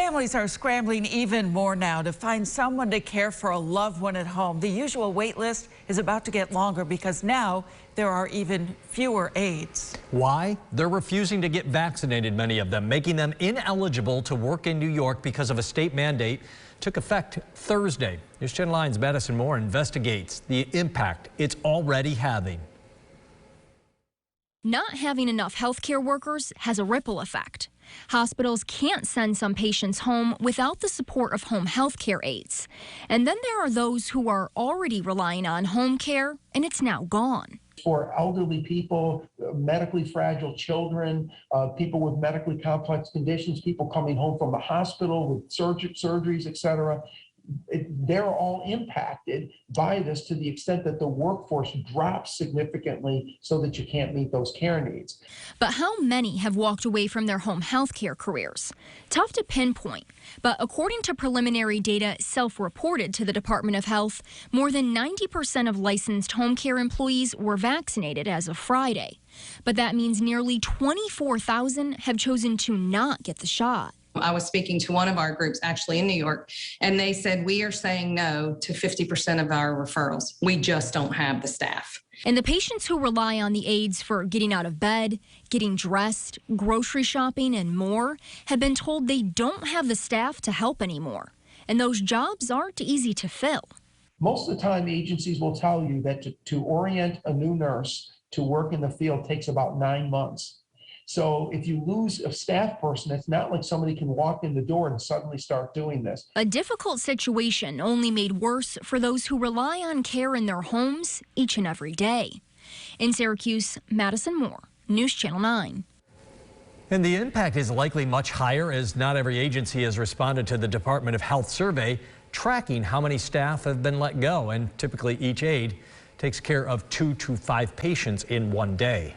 Families are scrambling even more now to find someone to care for a loved one at home. The usual wait list is about to get longer because now there are even fewer aides. Why? They're refusing to get vaccinated, many of them, making them ineligible to work in New York because of a state mandate took effect Thursday. News Channel 9's Madison Moore investigates the impact it's already having. Not having enough healthcare workers has a ripple effect. Hospitals can't send some patients home without the support of home healthcare aides. And then there are those who are already relying on home care, and it's now gone. For elderly people, medically fragile children, people with medically complex conditions, people coming home from the hospital with surgeries, etc. They're all impacted by this to the extent that the workforce drops significantly so that you can't meet those care needs. But how many have walked away from their home health care careers? Tough to pinpoint, but according to preliminary data self-reported to the Department of Health, more than 90% of licensed home care employees were vaccinated as of Friday. But that means nearly 24,000 have chosen to not get the shot. I was speaking to one of our groups actually in New York, and they said, we are saying no to 50% of our referrals. We just don't have the staff. And the patients who rely on the aides for getting out of bed, getting dressed, grocery shopping, and more have been told they don't have the staff to help anymore. And those jobs aren't easy to fill. Most of the time, the agencies will tell you that to orient a new nurse to work in the field takes about 9 months. So if you lose a staff person, it's not like somebody can walk in the door and suddenly start doing this. A difficult situation only made worse for those who rely on care in their homes each and every day. In Syracuse, Madison Moore, News Channel 9. And the impact is likely much higher as not every agency has responded to the Department of Health survey tracking how many staff have been let go. And typically each aide takes care of 2 to 5 patients in one day.